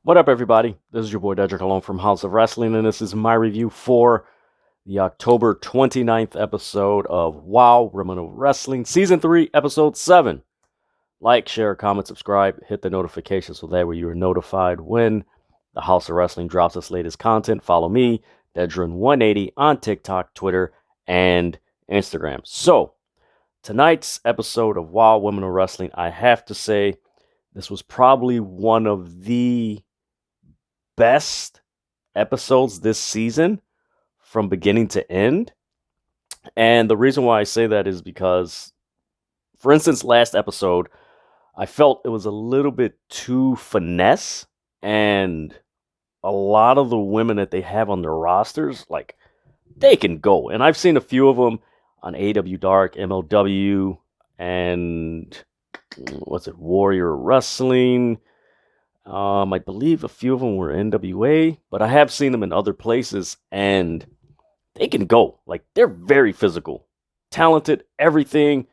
What up, everybody? This is your boy Dedrian from House of Wrestling, and this is my review for the October 29th episode of WoW Women of Wrestling, Season 3, Episode 7. Like, share, comment, subscribe, hit the notification so that way you are notified when the House of Wrestling drops its latest content. Follow me, Dedrian180, on TikTok, Twitter, and Instagram. So, tonight's episode of WoW Women of Wrestling, I have to say, this was probably one of the best episodes this season from beginning to end. And the reason why I say that is because, for instance, last episode, I felt it was a little bit too finesse, and a lot of the women that they have on their rosters, like, they can go. And I've seen a few of them on AW Dark, MLW, and Warrior Wrestling. I believe a few of them were NWA, but I have seen them in other places, and they can go. Like, they're very physical, talented, everything.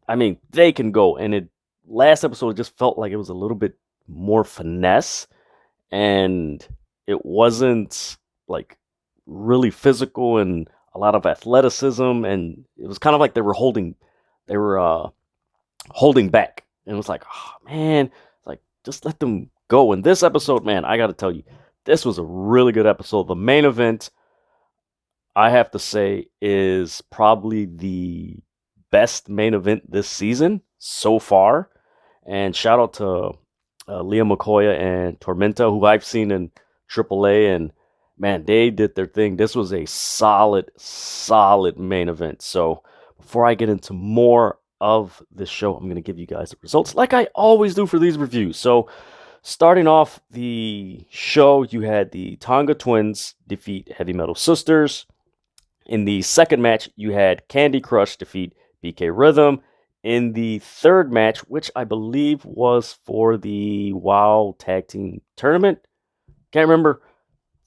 I mean, they can go. And last episode, it just felt like it was a little bit more finesse, and it wasn't like really physical and a lot of athleticism, and it was kind of like they were holding back, and it was like, oh man, like, just let them go. In this episode, man, I gotta tell you, this was a really good episode. The main event, I have to say, is probably the best main event this season so far. And shout out to Leah McCoy and Tormenta, who I've seen in AAA, and man, they did their thing. This was a solid main event. So before I get into more of this show, I'm going to give you guys the results like I always do for these reviews. So starting off the show, you had the Tonga Twins defeat Heavy Metal Sisters. In the second match, you had Candy Crush defeat BK Rhythm. In the third match, which I believe was for the WoW Tag Team Tournament, can't remember.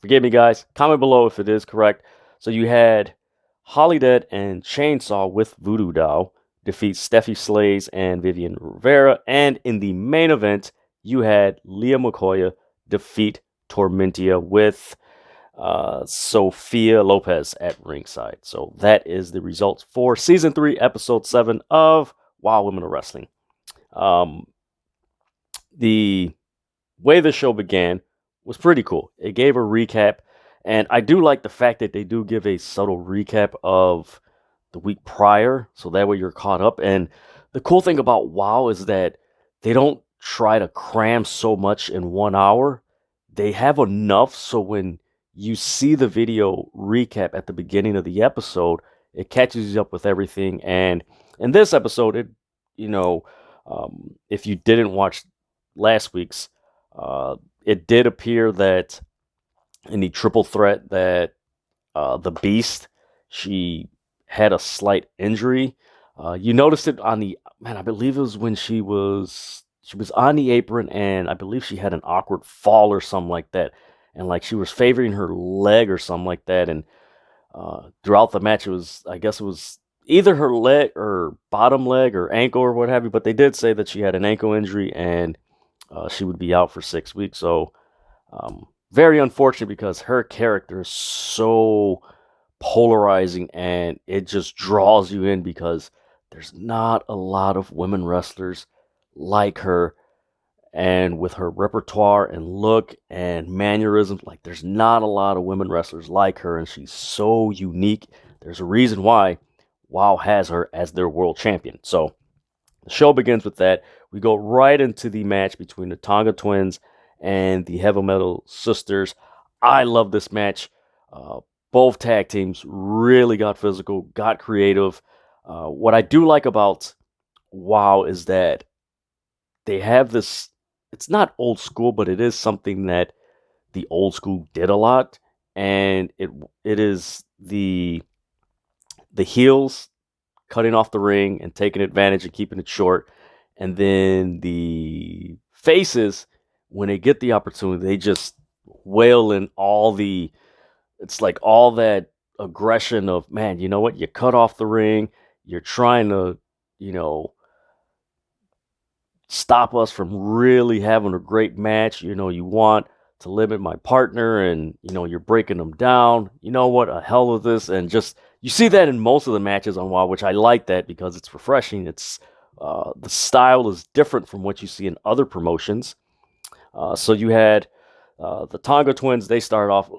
Forgive me, guys. Comment below if it is correct. So you had Holly Dead and Chainsaw with Voodoo Doll defeat Steffi Slays and Vivian Rivera. And in the main event, you had Leah McCoy defeat Tormentia with Sophia Lopez at ringside. So that is the results for Season 3, Episode 7 of WoW Women of Wrestling. The way the show began was pretty cool. It gave a recap, and I do like the fact that they do give a subtle recap of the week prior, so that way you're caught up. And the cool thing about WoW is that they don't try to cram so much in 1 hour. They have enough so when you see the video recap at the beginning of the episode, it catches you up with everything. And in this episode, if you didn't watch last week's, it did appear that in the triple threat that the Beast, she had a slight injury. You noticed it on I believe it was when she was on the apron, and I believe she had an awkward fall or something like that. And like she was favoring her leg or something like that. And throughout the match, I guess it was either her leg or bottom leg or ankle or what have you. But they did say that she had an ankle injury and she would be out for 6 weeks. So very unfortunate, because her character is so polarizing and it just draws you in, because there's not a lot of women wrestlers like her. And with her repertoire and look and mannerisms, like, there's not a lot of women wrestlers like her, and she's so unique. There's a reason why WoW has her as their world champion. So the show begins with that. We go right into the match between the Tonga Twins and the Heavy Metal Sisters. I love this match. Both tag teams really got physical, got creative. What I do like about WoW is that they have this, it's not old school, but it is something that the old school did a lot. And it is the heels cutting off the ring and taking advantage and keeping it short. And then the faces, when they get the opportunity, they just wail in it's like all that aggression of, man, you know what? You cut off the ring. You're trying to, stop us from really having a great match. You want to limit my partner, and you're breaking them down. You know what? A hell with this, and just you see that in most of the matches on WoW, which I like that because it's refreshing. It's the style is different from what you see in other promotions. So you had the Tonga twins. They started off.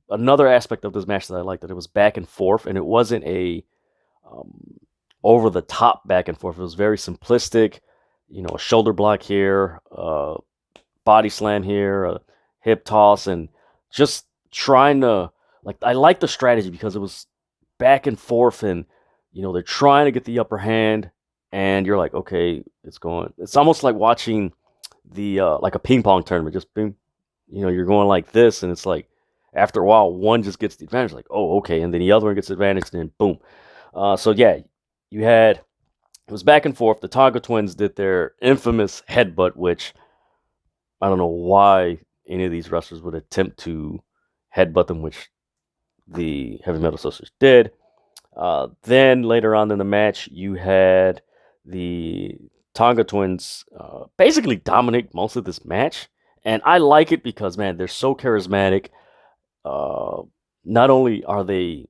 Another aspect of this match that I liked that it was back and forth, and it wasn't a over the top back and forth. It was very simplistic. A shoulder block here, body slam here, a hip toss, and just trying to I like the strategy because it was back and forth, and they're trying to get the upper hand, and you're like, okay, it's going. It's almost like watching the like a ping pong tournament. Just boom, you're going like this, and it's like after a while, one just gets the advantage. Like, oh, okay, and then the other one gets the advantage, and then boom. So yeah, you had it was back and forth. The Tonga twins did their infamous headbutt, which I don't know why any of these wrestlers would attempt to headbutt them, which the Heavy Metal Sisters did. Then later on in the match, you had the Tonga twins basically dominate most of this match. And I like it because, man, they're so charismatic. Not only are they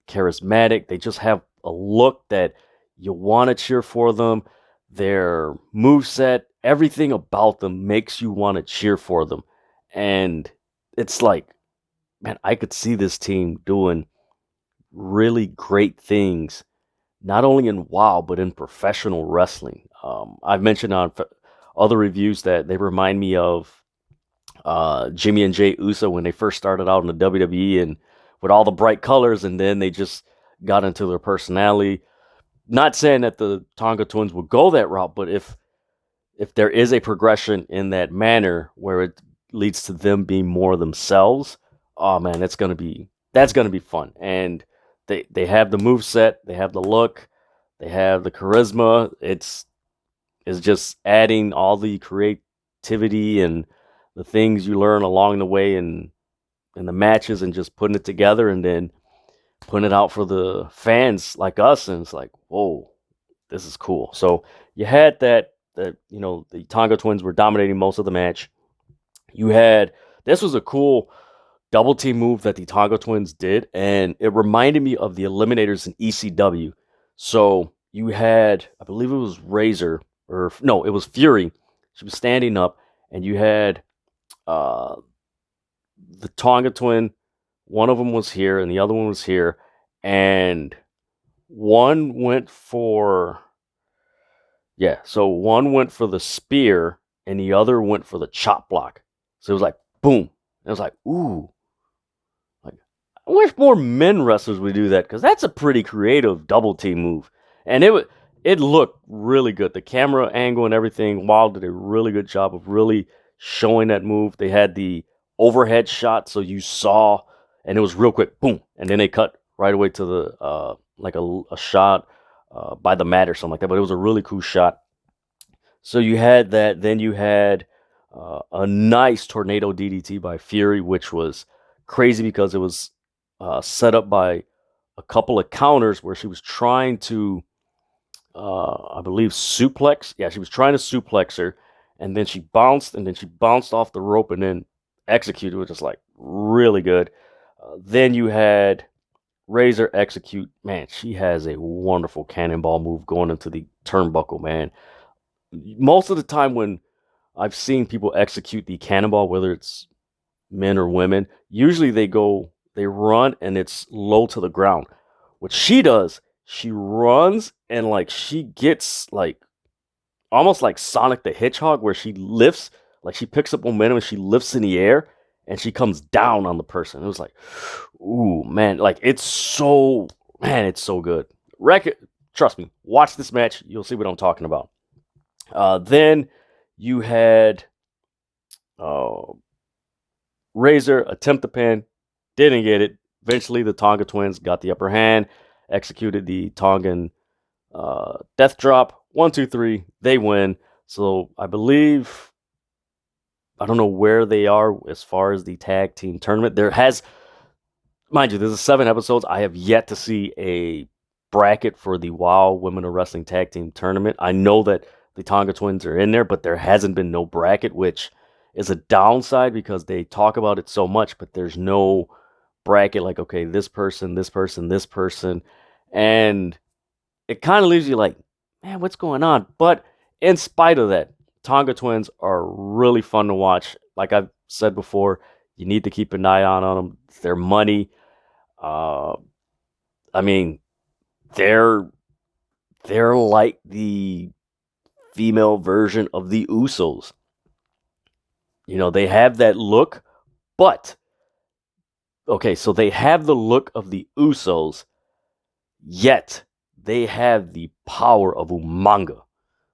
charismatic, they just have a look that you want to cheer for them. Their moveset, everything about them makes you want to cheer for them. And it's like, man, I could see this team doing really great things, not only in WoW, but in professional wrestling. I've mentioned on other reviews that they remind me of Jimmy and Jay Uso when they first started out in the WWE and with all the bright colors, and then they just got into their personality. Not saying that the Tonga twins would go that route, but if there is a progression in that manner where it leads to them being more themselves, oh man, that's gonna be fun. And they have the move set, they have the look, they have the charisma. It's just adding all the creativity and the things you learn along the way in the matches, and just putting it together and then putting it out for the fans like us. And it's like, whoa, this is cool. So you had that the Tonga twins were dominating most of the match. This was a cool double team move that the Tonga twins did, and it reminded me of the Eliminators in ECW. So you had, I believe it was Razor, or no, it was Fury. She was standing up, and you had the Tonga twin. One of them was here, and the other one was here, and one went for one went for the spear, and the other went for the chop block. So it was like boom. It was like, ooh. Like, I wish more men wrestlers would do that, because that's a pretty creative double team move. And it looked really good. The camera angle and everything, WoW did a really good job of really showing that move. They had the overhead shot, so you saw, and it was real quick, boom, and then they cut right away to the like a shot by the mat or something like that. But it was a really cool shot. So you had that. Then you had a nice tornado DDT by Fury, which was crazy because it was set up by a couple of counters where she was trying to, I believe, suplex. Yeah, she was trying to suplex her, and then she bounced off the rope and then executed, which is like really good. Then you had Razor execute. Man, she has a wonderful cannonball move going into the turnbuckle, man. Most of the time when I've seen people execute the cannonball, whether it's men or women, usually they run and it's low to the ground. What she does, she runs and she gets almost like Sonic the Hedgehog, where she lifts, she picks up momentum and she lifts in the air and she comes down on the person. It was like, ooh, man, it's so good. Trust me, watch this match. You'll see what I'm talking about. Then you had Razor attempt the pin, didn't get it. Eventually, the Tonga twins got the upper hand, executed the Tongan death drop. 1, 2, 3, they win. So I believe, I don't know where they are as far as the tag team tournament. Mind you, there's 7 episodes. I have yet to see a bracket for the WoW Women of Wrestling Tag Team Tournament. I know that the Tonga twins are in there, but there hasn't been no bracket, which is a downside because they talk about it so much, but there's no bracket like, okay, this person, this person, this person. And it kind of leaves you like, man, what's going on? But in spite of that, Tonga twins are really fun to watch. Like I've said before, you need to keep an eye on them. It's their money. Uh, I mean, they're they're like the female version of the Usos. They have that look, but okay, so they have the look of the Usos, yet they have the power of Umanga.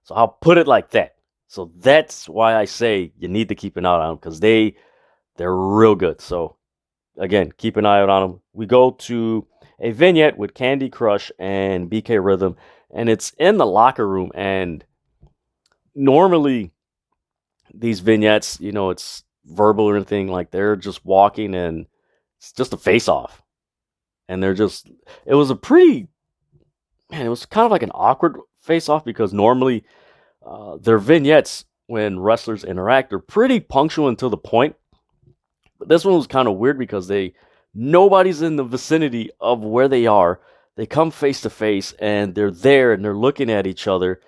So I'll put it like that. So that's why I say you need to keep an eye on them because they're real good. So again, keep an eye out on them. We go to a vignette with Candy Crush and BK Rhythm, and it's in the locker room. And normally these vignettes, it's verbal or anything, like they're just walking and it's just a face off. And it was a pretty, man, it was kind of like an awkward face off because normally their vignettes when wrestlers interact are pretty punctual and to the point. But this one was kind of weird because nobody's in the vicinity of where they are. They come face to face and they're there and they're looking at each other.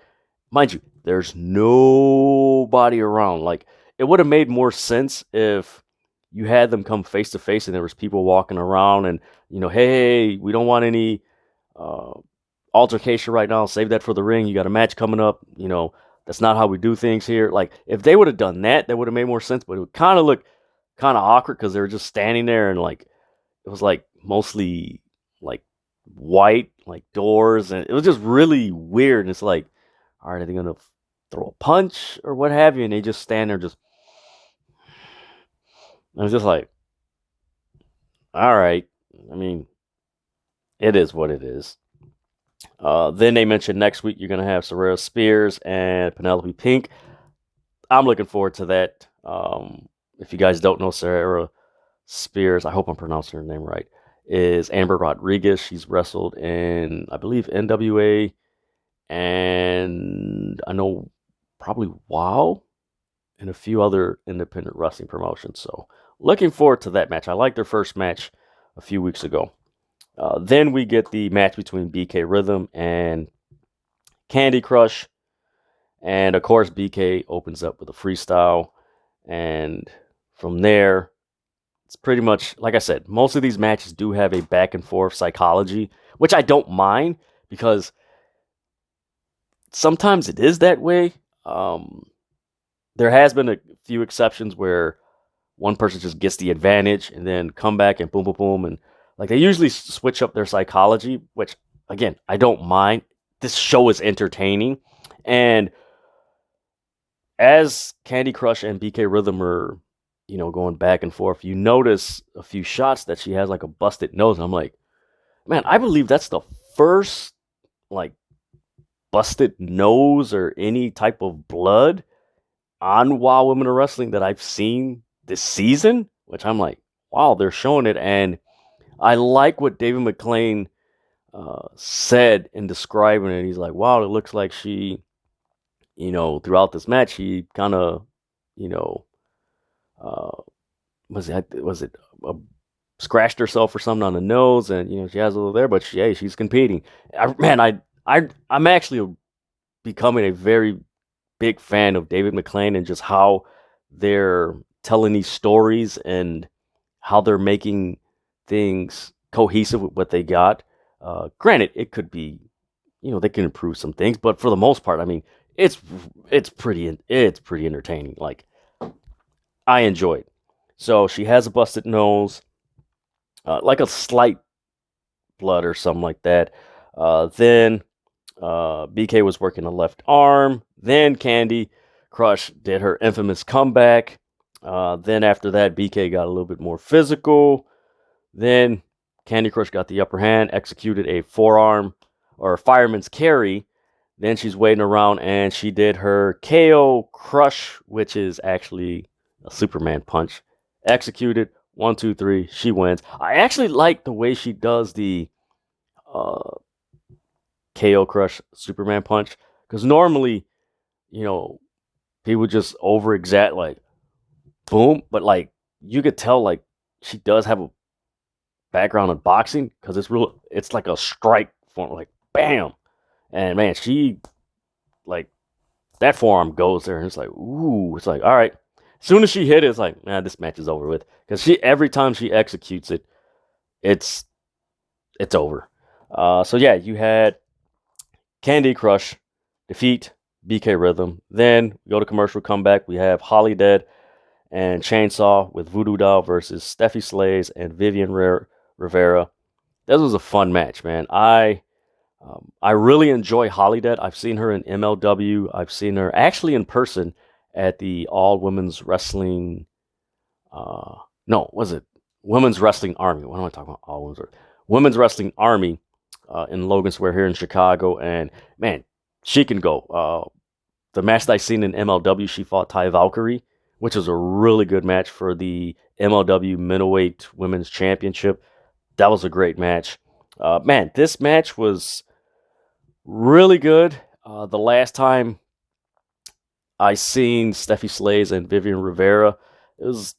Mind you, there's nobody around. Like it would have made more sense if you had them come face to face and there was people walking around and hey, we don't want any uh, altercation right now. Save that for the ring. You got a match coming up. That's not how we do things here. Like if they would have done that, that would have made more sense. But it would kind of look kind of awkward because they were just standing there and like it was like mostly like white like doors and it was just really weird. And it's like, all right, are they gonna throw a punch or what have you? And they just stand there just. I was just like, all right. I mean, it is what it is. Then they mentioned next week you're gonna have Saraya Spears and Penelope Pink. I'm looking forward to that. If you guys don't know Saraya Spears, I hope I'm pronouncing her name right, is Amber Rodriguez. She's wrestled in, I believe, NWA, and I know probably WOW and a few other independent wrestling promotions. So looking forward to that match. I liked their first match a few weeks ago. Then we get the match between BK Rhythm and Candy Crush. And of course, BK opens up with a freestyle. And from there, it's pretty much, like I said, most of these matches do have a back and forth psychology, which I don't mind because sometimes it is that way. There has been a few exceptions where one person just gets the advantage and then come back and boom, boom, boom. And like they usually switch up their psychology, which again, I don't mind. This show is entertaining. And as Candy Crush and BK Rhythm are, going back and forth, you notice a few shots that she has like a busted nose. And I'm like, man, I believe that's the first like busted nose or any type of blood on WoW Women of Wrestling that I've seen this season, which I'm like, wow, they're showing it. And I like what David McLean said in describing it. He's like, wow, it looks like she, throughout this match, she kind of, uh, was it scratched herself or something on the nose, and she has a little there, but she's competing. I'm actually becoming a very big fan of David McLean and just how they're telling these stories and how they're making things cohesive with what they got. Granted, it could be, they can improve some things, but for the most part, I mean, it's pretty entertaining. Like I enjoyed. So she has a busted nose, like a slight blood or something like that. Then BK was working the left arm. Then Candy Crush did her infamous comeback. Then after that, BK got a little bit more physical. Then Candy Crush got the upper hand, executed a forearm or a fireman's carry. Then she's waiting around and she did her KO Crush, which is actually a Superman punch. Executed 1, 2, 3. She wins. I actually like the way she does the uh, KO Crush Superman punch because normally, people just over exact like boom. But like you could tell, like she does have a background in boxing because it's real. It's like a strike form, like bam, and man, she like that forearm goes there, and it's like ooh, it's like all right. As soon as she hit it, it's like nah, this match is over with because she every time she executes it, it's it's over. So yeah, you had Candy Crush defeat BK Rhythm. Then we go to commercial comeback. We have Holly Dead and Chainsaw with Voodoo Doll versus Steffi Slays and Vivian Rivera. This was a fun match, man. I really enjoy Holly Dead. I've seen her in MLW. I've seen her actually in person at the All Women's Wrestling. Uh, no, was it Women's Wrestling Army? What am I talking about? All Women's Wrestling Army in Logan Square here in Chicago. And man, she can go. The match that I seen in MLW, she fought Ty Valkyrie, which was a really good match for the MLW Middleweight Women's Championship. That was a great match. Man, this match was really good. The last time I seen Steffi Slays and Vivian Rivera, it was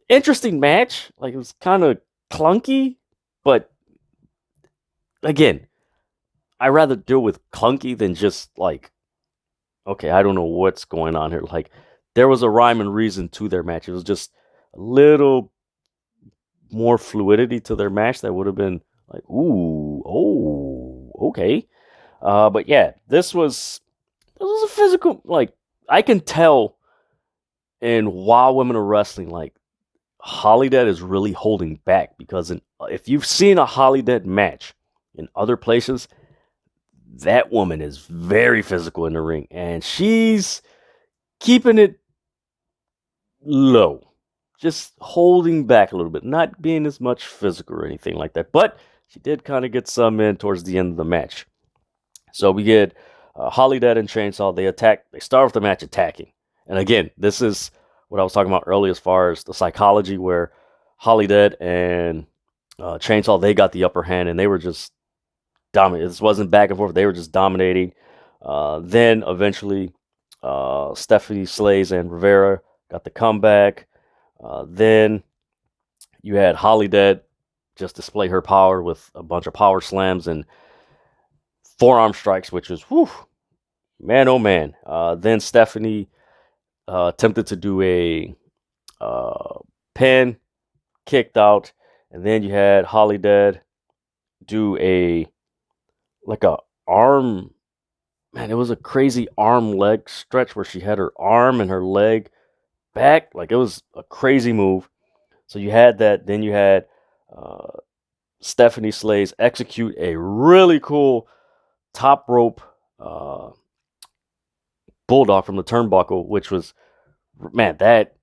interesting match. Like it was kind of clunky, but again, I rather deal with clunky than just like okay, I don't know what's going on here. Like there was a rhyme and reason to their match. It was just a little more fluidity to their match that would have been like, ooh, oh, okay. But yeah, this was a physical like I can tell in Wild Women of Wrestling like Holly Dead is really holding back because if you've seen a Holly Dead match in other places, that woman is very physical in the ring and she's keeping it low, just holding back a little bit, not being as much physical or anything like that. But she did kind of get some in towards the end of the match. So we get Holly Dead and Chainsaw. They attack. They start with the match attacking. And again, this is what I was talking about earlier as far as the psychology where Holly Dead and Chainsaw, they got the upper hand and they were just dominating. This wasn't back and forth. They were just dominating. Then eventually, Stephanie Slays and Rivera got the comeback. Then you had Holly Dead just display her power with a bunch of power slams and forearm strikes, which was, whew, man, oh man. Then Stephanie attempted to do a pin, kicked out, and then you had Holly Dead do like a arm. Man, it was a crazy arm leg stretch where she had her arm and her leg back. Like it was a crazy move. So you had that. Then you had uh, Stephanie Slays execute a really cool top rope uh, bulldog from the turnbuckle, which was, man, that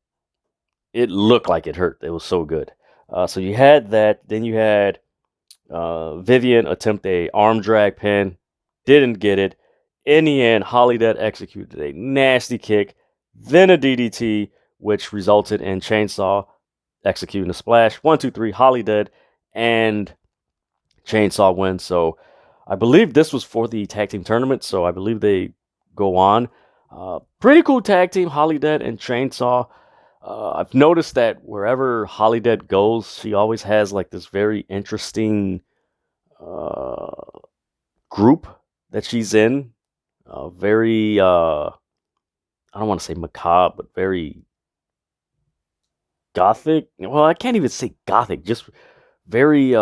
it looked like it hurt. It was so good. So you had that. Then you had Vivian attempt a arm drag pin, didn't get it. In the end, Holly Dead executed a nasty kick, then a DDT, which resulted in Chainsaw executing a splash. 1, 2, 3, Holly Dead and Chainsaw win. So I believe this was for the tag team tournament. So I believe they go on. Pretty cool tag team, Holly Dead and Chainsaw. I've noticed that wherever Holly Dead goes, she always has like this very interesting group that she's in. Very, I don't want to say macabre, but very gothic. Well, I can't even say gothic, just very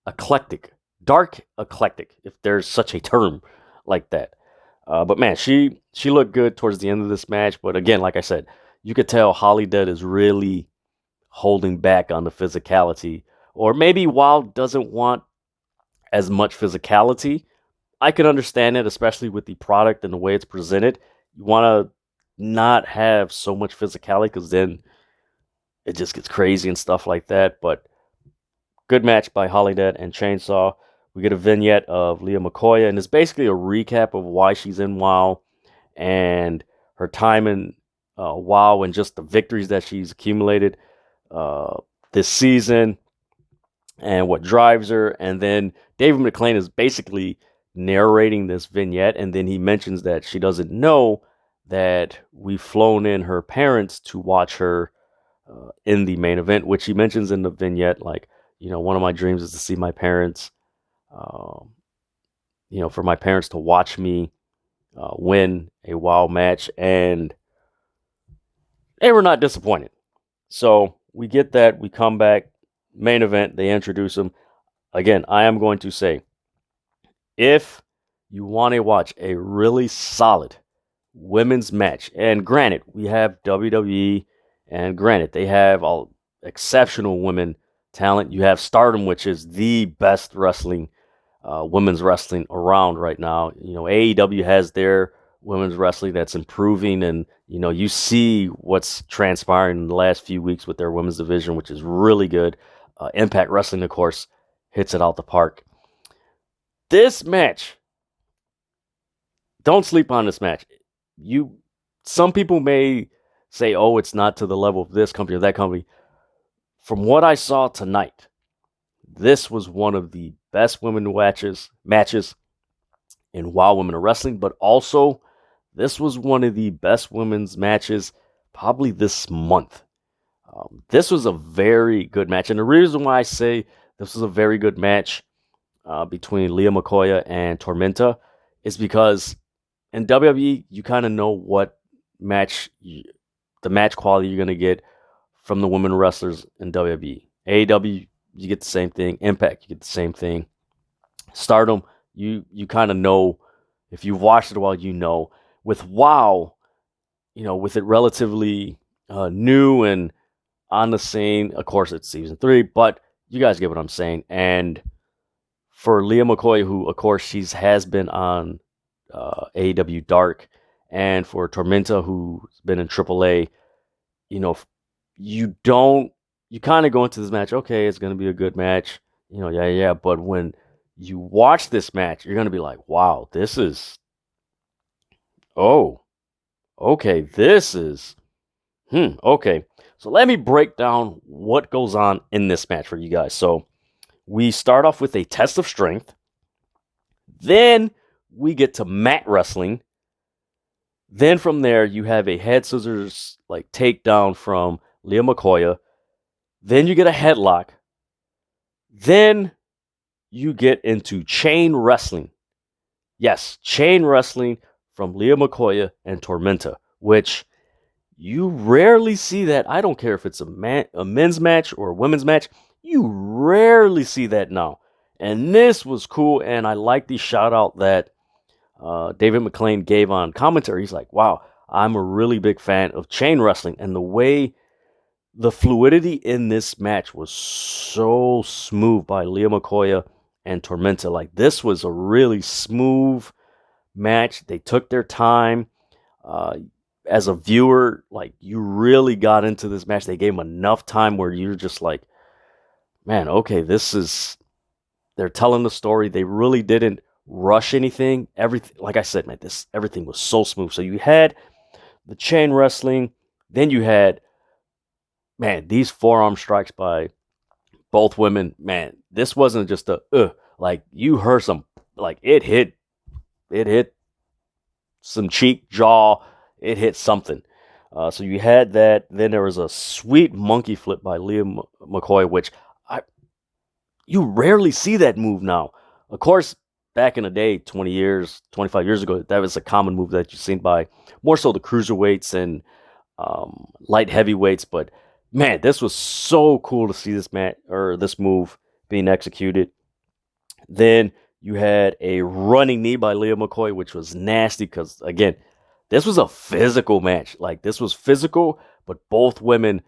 eclectic, dark eclectic, if there's such a term like that. But man, she looked good towards the end of this match. But again, like I said, you could tell Holly Dead is really holding back on the physicality, or maybe Wild doesn't want as much physicality. I can understand it, especially with the product and the way it's presented. You want to not have so much physicality because then it just gets crazy and stuff like that. But good match by Holly Dead and Chainsaw. We get a vignette of Leah McCoy, and it's basically a recap of why she's in WoW and her time in WoW and just the victories that she's accumulated this season and what drives her. And then David McClain is basically narrating this vignette, and then he mentions that she doesn't know that we've flown in her parents to watch her in the main event, which he mentions in the vignette. Like, one of my dreams is to see my parents, um, for my parents to watch me win a WoW match, and they were not disappointed. So we get that. We come back, main event. They introduce him again. I am going to say, if you want to watch a really solid women's match, and granted, we have WWE, and granted, they have all exceptional women talent. You have Stardom, which is the best wrestling, women's wrestling around right now. AEW has their women's wrestling that's improving, and you see what's transpiring in the last few weeks with their women's division, which is really good. Impact Wrestling, of course, hits it out the park. This match, don't sleep on this match. Some people may say, oh, it's not to the level of this company or that company. From what I saw tonight, this was one of the best women matches in WoW Women of Wrestling, but also this was one of the best women's matches probably this month. This was a very good match, and the reason why I say this was a very good match between Leah McCoy and Tormenta is because in WWE, you kind of know what the match quality you're going to get from the women wrestlers in WWE. AEW, you get the same thing. Impact, you get the same thing. Stardom, you kind of know. If you've watched it a while, you know. With WoW, with it relatively new and on the scene, of course, it's season 3, but you guys get what I'm saying. And for Leah McCoy, who, of course, has been on AEW Dark, and for Tormenta, who's been in AAA, you kind of go into this match, okay, it's going to be a good match, yeah. But when you watch this match, you're going to be like, wow, okay. So let me break down what goes on in this match for you guys. So we start off with a test of strength. Then we get to mat wrestling. Then from there, you have a head scissors takedown from Leah McCoy. Then you get a headlock. Then you get into chain wrestling. Yes, chain wrestling from Leah McCoy and Tormenta, which you rarely see that. I don't care if it's a men's match or a women's match. You rarely see that now. And this was cool, and I like the shout out that David McLean gave on commentary. He's like, wow, I'm a really big fan of chain wrestling. And the fluidity in this match was so smooth by Leah McCoy and Tormenta. This was a really smooth match. They took their time. As a viewer, you really got into this match. They gave them enough time where you're just like, man, okay, they're telling the story. They really didn't rush anything. Everything, like I said, man, everything was so smooth. So you had the chain wrestling, then you had, man, these forearm strikes by both women. Man, this wasn't just you heard some, it hit some cheek, jaw, it hit something. So you had that. Then there was a sweet monkey flip by Leah McCoy, which you rarely see that move now. Of course, back in the day, 20 years, 25 years ago, that was a common move that you've seen by more so the cruiserweights and light heavyweights. But man, this was so cool to see this move being executed. Then you had a running knee by Leah McCoy, which was nasty because, again, this was a physical match. This was physical, but both women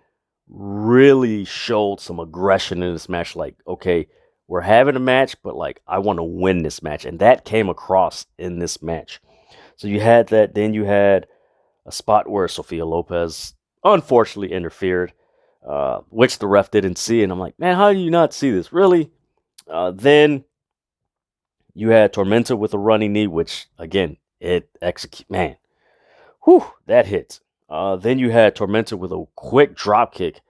really showed some aggression in this match. Okay, we're having a match, but I want to win this match. And that came across in this match. So you had that. Then you had a spot where Sofia Lopez unfortunately interfered, which the ref didn't see. And I'm like, man, how do you not see this? Really? Then you had Tormenta with a running knee, which, again, it execute. Man, whew, that hit. Then you had Tormenta with a quick drop kick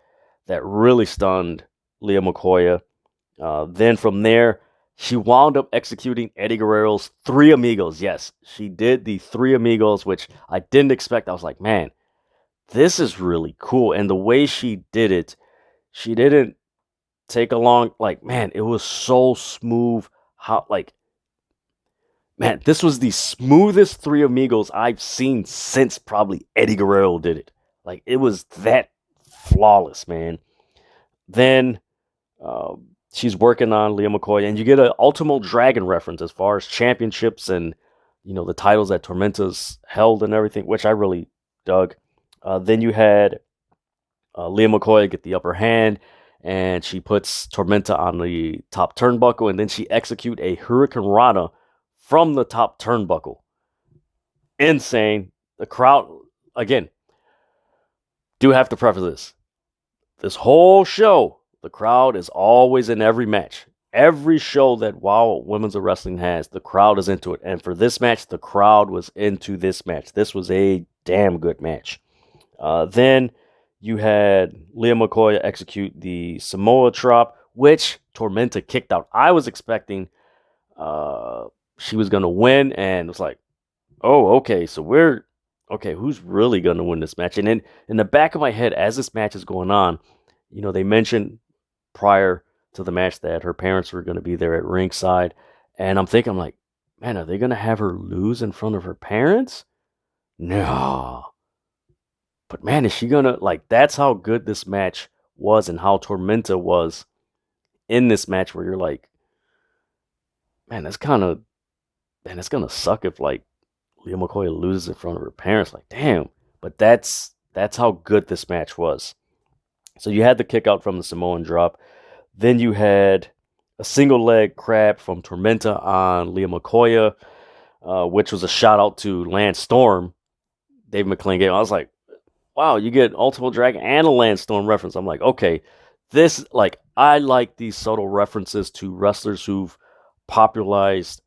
that really stunned Leah McCoy. Then from there, She wound up executing Eddie Guerrero's Three Amigos. Yes, she did the Three Amigos, which I didn't expect. I was like, man, this is really cool. And the way she did it, she didn't take a long, like, man, it was so smooth. How, like, man, this was the smoothest Three Amigos I've seen since probably Eddie Guerrero did it. Like, it was that flawless, man. Then she's working on Leah McCoy, and you get an Ultimo Dragon reference as far as championships and the titles that Tormenta's held and everything, which I really dug. Then you had Leah McCoy get the upper hand, and she puts Tormenta on the top turnbuckle, and then she execute a Hurricane Rana from the top turnbuckle. Insane. The crowd, again, do have to preface this. This whole show, the crowd is always in every match. Every show that WoW Women's Wrestling has, the crowd is into it. And for this match, the crowd was into this match. This was a damn good match. Then you had Leah McCoy execute the Samoa drop, which Tormenta kicked out. I was expecting she was going to win, and it was like, oh, okay, so who's really going to win this match? And then in the back of my head, as this match is going on, they mentioned prior to the match that her parents were going to be there at ringside. And I'm like, man, are they going to have her lose in front of her parents? No. But man, is she going to, like, that's how good this match was and how Tormenta was in this match, where you're like, man, it's going to suck if, like, Leah McCoy loses in front of her parents. Like, damn. But that's how good this match was. So you had the kick out from the Samoan drop. Then you had a single leg crab from Tormenta on Leah McCoy, which was a shout out to Lance Storm. Dave McClain game. I was like, wow, you get Ultimo Dragon and a Lance Storm reference. I'm like, okay, I like these subtle references to wrestlers who've popularized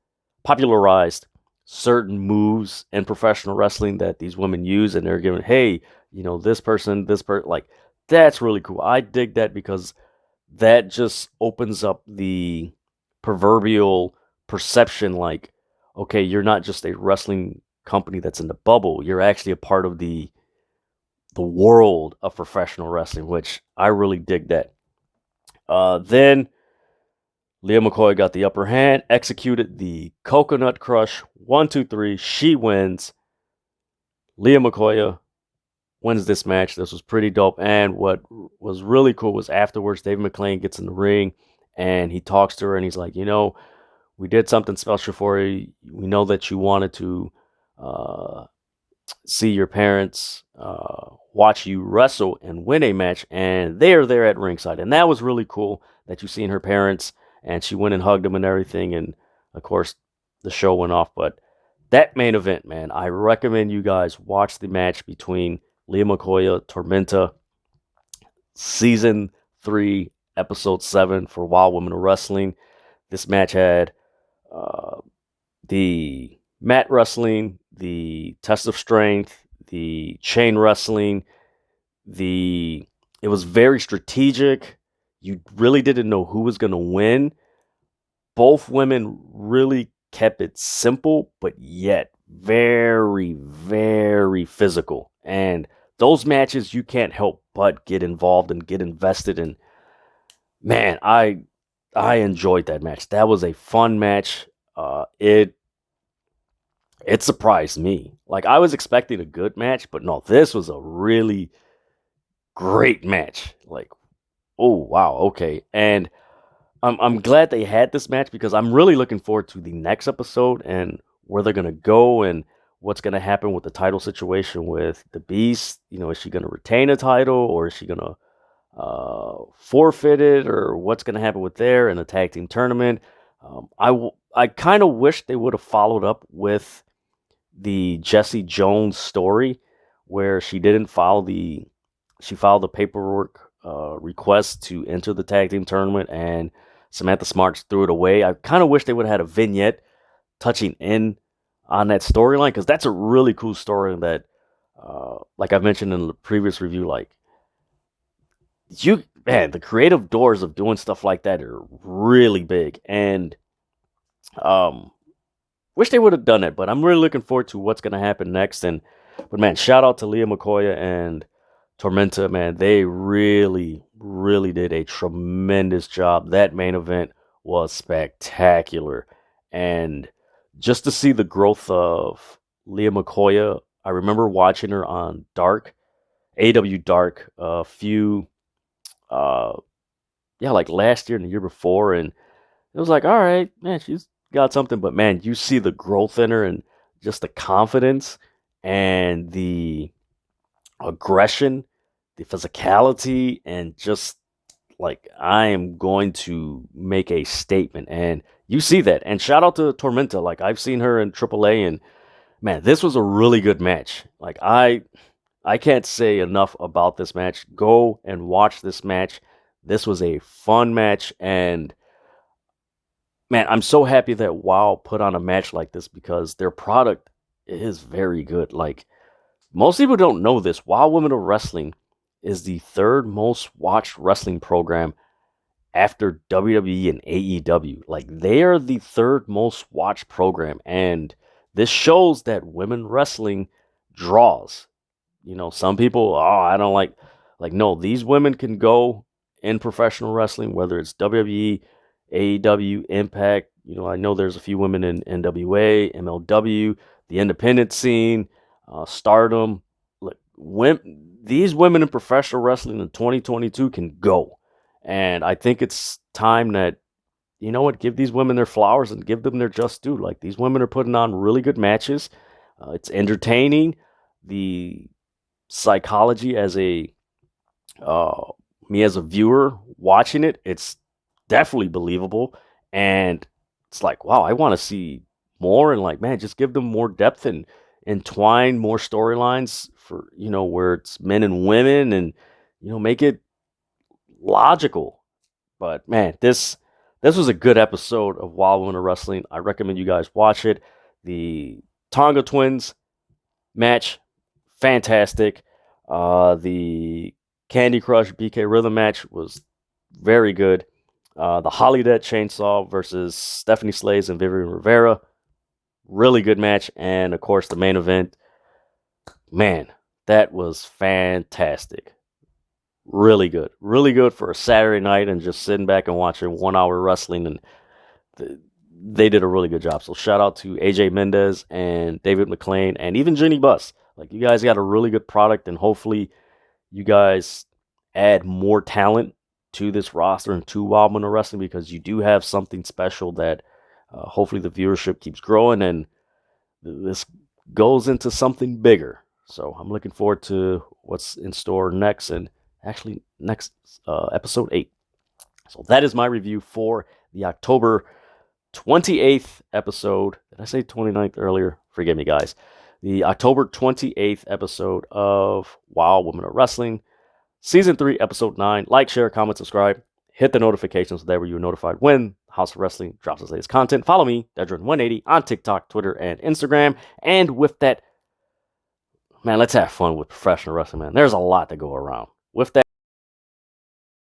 certain moves in professional wrestling that these women use, and they're giving, hey, this person, like, that's really cool. I dig that, because that just opens up the proverbial perception, like, okay, you're not just a wrestling company that's in the bubble. You're actually a part of the world of professional wrestling, which I really dig that. Then Leah McCoy got the upper hand, executed the Coconut Crush. 1, 2, 3. She wins. Leah McCoy wins this match. This was pretty dope. And what was really cool was afterwards, Dave McClain gets in the ring and he talks to her and he's like, we did something special for you. We know that you wanted to see your parents watch you wrestle and win a match, and they're there at ringside. And that was really cool that you seen her parents, and she went and hugged them and everything. And of course, the show went off. But that main event, man, I recommend you guys watch the match between Leah McCoy, Tormenta, Season 3, Episode 7 for Wild Women of Wrestling. This match had the mat wrestling, the test of strength, the chain wrestling. It was very strategic. You really didn't know who was going to win. Both women really kept it simple, but yet very, very physical. And those matches, you can't help but get involved and get invested in. Man, I enjoyed that match. That was a fun match. It surprised me. Like, I was expecting a good match, but no, this was a really great match. Like, oh wow, okay. And I'm glad they had this match, because I'm really looking forward to the next episode and where they're gonna go and what's gonna happen with the title situation with the Beast. Is she gonna retain a title, or is she gonna forfeit it, or what's gonna happen with there in the tag team tournament? I kind of wish they would have followed up with the Jesse Jones story, where she filed the paperwork request to enter the tag team tournament, and Samantha Smarts threw it away. I kind of wish they would have had a vignette touching in on that storyline, because that's a really cool story that, like I mentioned in the previous review, like, the creative doors of doing stuff like that are really big. And Um, Wish they would have done it, but I'm really looking forward to what's gonna happen next. But man, shout out to Leah McCoy and Tormenta, man. They really, really did a tremendous job. That main event was spectacular. And just to see the growth of Leah McCoy, I remember watching her on Dark, AW Dark, a few, uh, yeah, like last year and the year before. And it was like, all right, man, she's got something. But man, you see the growth in her and just the confidence and the aggression, the physicality, and just like I am going to make a statement. And you see that. And shout out to Tormenta. Like I've seen her in AAA, and man, this was a really good match. Like I can't say enough about this match. Go and watch this match. This was a fun match, and man, I'm so happy that WoW put on a match like this because their product is very good. Like most people don't know this. WoW Women of Wrestling is the third most watched wrestling program after WWE and AEW. Like they are the third most watched program, and this shows that women wrestling draws. Some people, oh, I don't like no, these women can go in professional wrestling, whether it's WWE, AEW, Impact. I know there's a few women in NWA, MLW, the independent scene, Stardom. Look, these women in professional wrestling in 2022 can go. And I think it's time that, give these women their flowers and give them their just due. Like these women are putting on really good matches. It's entertaining. The psychology as uh, me as a viewer watching it, it's definitely believable. And it's like, wow, I want to see more. And like, man, just give them more depth and entwine more storylines for, where it's men and women and, make it logical. But man, this was a good episode of Wild Women of Wrestling. I recommend you guys watch it. The Tonga Twins match, fantastic. The Candy Crush BK Rhythm match was very good. The Holiday Chainsaw versus Stephanie Slays and Vivian Rivera, really good match. And of course, the main event, man, that was fantastic. Really good for a Saturday night and just sitting back and watching 1 hour wrestling. And they did a really good job. So shout out to AJ Mendez and David McLean and even Jenny Buss. Like you guys got a really good product, and hopefully you guys add more talent to this roster and to Wild Women of Wrestling, because you do have something special that hopefully the viewership keeps growing and this goes into something bigger. So I'm looking forward to what's in store next, and actually next episode 8. So that is my review for the October 28th episode. Did I say 29th earlier? Forgive me, guys. The October 28th episode of Wild Women of Wrestling, Season 3, Episode 9. Like, share, comment, subscribe. Hit the notifications so that way you're notified when House of Wrestling drops its latest content. Follow me, Dedrian180, on TikTok, Twitter, and Instagram. And with that, man, let's have fun with professional wrestling, man. There's a lot to go around. With that,